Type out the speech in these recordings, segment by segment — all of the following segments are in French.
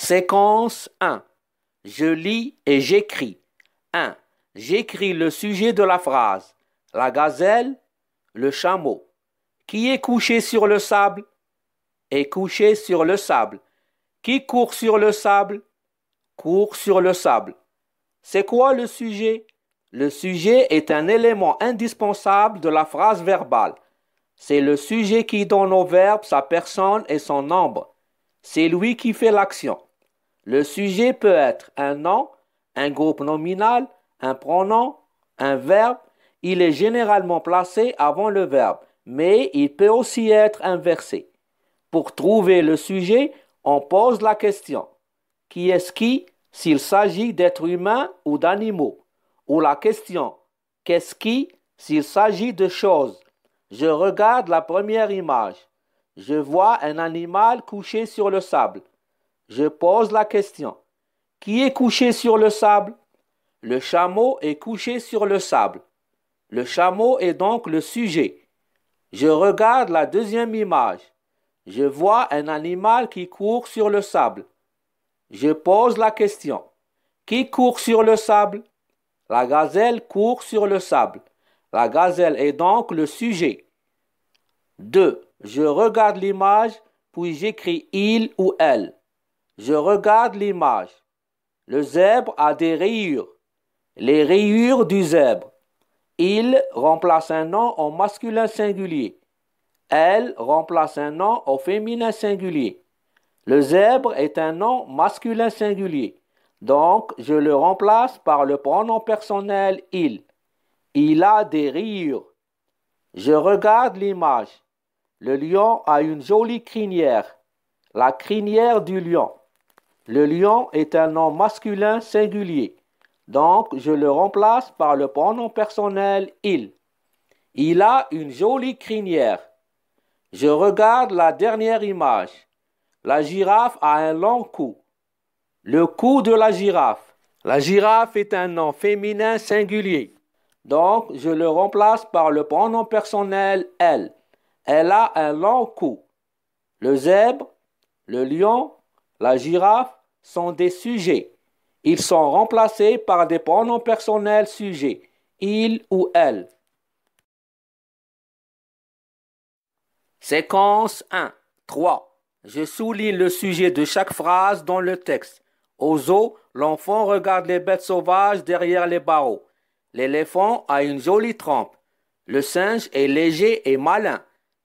Séquence 1. Je lis et j'écris. 1. J'écris le sujet de la phrase. La gazelle, le chameau. Qui est couché sur le sable? Est couché sur le sable. Qui court sur le sable? Court sur le sable. C'est quoi le sujet? Le sujet est un élément indispensable de la phrase verbale. C'est le sujet qui donne au verbe sa personne et son nombre. C'est lui qui fait l'action. Le sujet peut être un nom, un groupe nominal, un pronom, un verbe. Il est généralement placé avant le verbe, mais il peut aussi être inversé. Pour trouver le sujet, on pose la question. Qui est-ce qui, s'il s'agit d'êtres humains ou d'animaux? Ou la question, qu'est-ce qui, s'il s'agit de choses? Je regarde la première image. Je vois un animal couché sur le sable. Je pose la question. Qui est couché sur le sable? Le chameau est couché sur le sable. Le chameau est donc le sujet. Je regarde la deuxième image. Je vois un animal qui court sur le sable. Je pose la question. Qui court sur le sable? La gazelle court sur le sable. La gazelle est donc le sujet. 2. Je regarde l'image, puis j'écris il ou elle. Je regarde l'image. Le zèbre a des rayures. Les rayures du zèbre. Il remplace un nom au masculin singulier. Elle remplace un nom au féminin singulier. Le zèbre est un nom masculin singulier. Donc, je le remplace par le pronom personnel il. Il a des rayures. Je regarde l'image. Le lion a une jolie crinière. La crinière du lion. Le lion est un nom masculin singulier. Donc, je le remplace par le pronom personnel il. Il a une jolie crinière. Je regarde la dernière image. La girafe a un long cou. Le cou de la girafe. La girafe est un nom féminin singulier. Donc, je le remplace par le pronom personnel elle. Elle a un long cou. Le zèbre, le lion, la girafe sont des sujets. Ils sont remplacés par des pronoms personnels sujets, il ou elle. Séquence 1. 3. Je souligne le sujet de chaque phrase dans le texte. Au zoo, l'enfant regarde les bêtes sauvages derrière les barreaux. L'éléphant a une jolie trempe. Le singe est léger et malin.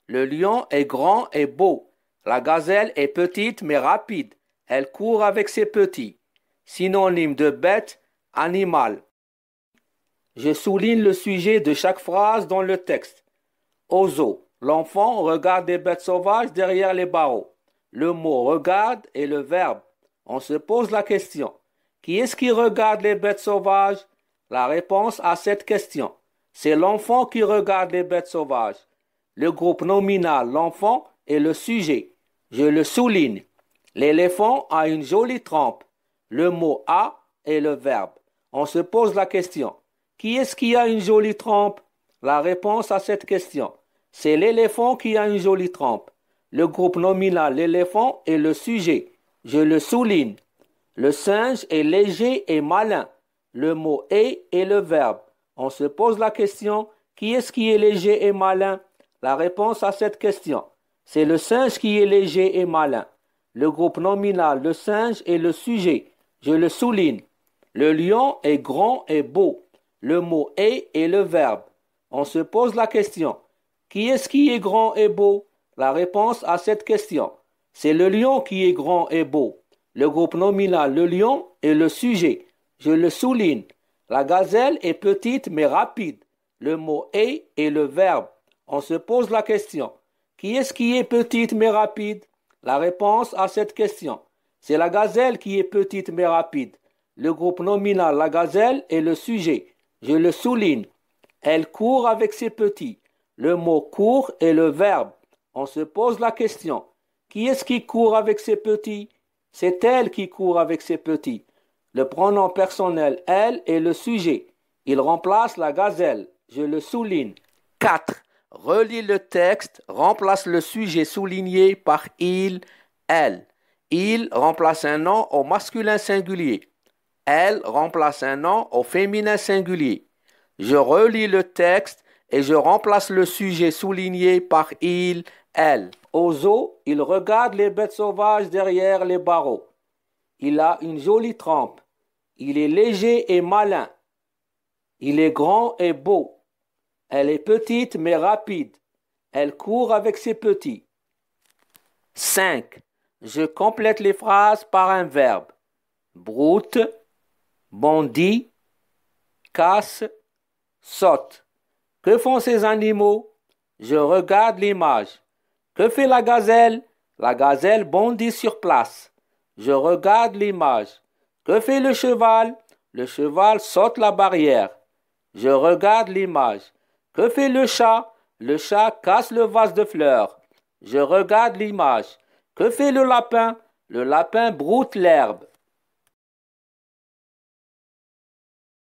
Le lion est grand et beau. La gazelle est petite mais rapide. Elle court avec ses petits. Synonyme de bête, animal. Je souligne le sujet de chaque phrase dans le texte. Au zoo, l'enfant regarde des bêtes sauvages derrière les barreaux. Le mot regarde est le verbe. On se pose la question. Qui est-ce qui regarde les bêtes sauvages? La réponse à cette question, c'est l'enfant qui regarde les bêtes sauvages. Le groupe nominal, l'enfant, est le sujet. Je le souligne. L'éléphant a une jolie trempe. Le mot a est le verbe. On se pose la question. Qui est-ce qui a une jolie trempe? La réponse à cette question, c'est l'éléphant qui a une jolie trempe. Le groupe nominal, l'éléphant, est le sujet. Je le souligne. Le singe est léger et malin. Le mot est le verbe. On se pose la question, qui est-ce qui est léger et malin? La réponse à cette question, c'est le singe qui est léger et malin. Le groupe nominal, le singe, est le sujet. Je le souligne. Le lion est grand et beau. Le mot est le verbe. On se pose la question, qui est-ce qui est grand et beau? La réponse à cette question, c'est le lion qui est grand et beau. Le groupe nominal, le lion, est le sujet. Je le souligne. La gazelle est petite mais rapide. Le mot est le verbe. On se pose la question, qui est-ce qui est petite mais rapide? La réponse à cette question, c'est la gazelle qui est petite mais rapide. Le groupe nominal, la gazelle, est le sujet. Je le souligne. Elle court avec ses petits. Le mot court est le verbe. On se pose la question, qui est-ce qui court avec ses petits? C'est elle qui court avec ses petits. Le pronom personnel elle est le sujet. Il remplace la gazelle. Je le souligne. 4. Relis le texte, remplace le sujet souligné par il, elle. Il remplace un nom au masculin singulier. Elle remplace un nom au féminin singulier. Je relis le texte et je remplace le sujet souligné par il, elle. Au zoo, il regarde les bêtes sauvages derrière les barreaux. Il a une jolie trempe. Il est léger et malin. Il est grand et beau. Elle est petite mais rapide. Elle court avec ses petits. 5. Je complète les phrases par un verbe. Broute, bondit, casse, saute. Que font ces animaux? Je regarde l'image. Que fait la gazelle? La gazelle bondit sur place. Je regarde l'image. Que fait le cheval? Le cheval saute la barrière. Je regarde l'image. Que fait le chat? Le chat casse le vase de fleurs. Je regarde l'image. Que fait le lapin? Le lapin broute l'herbe.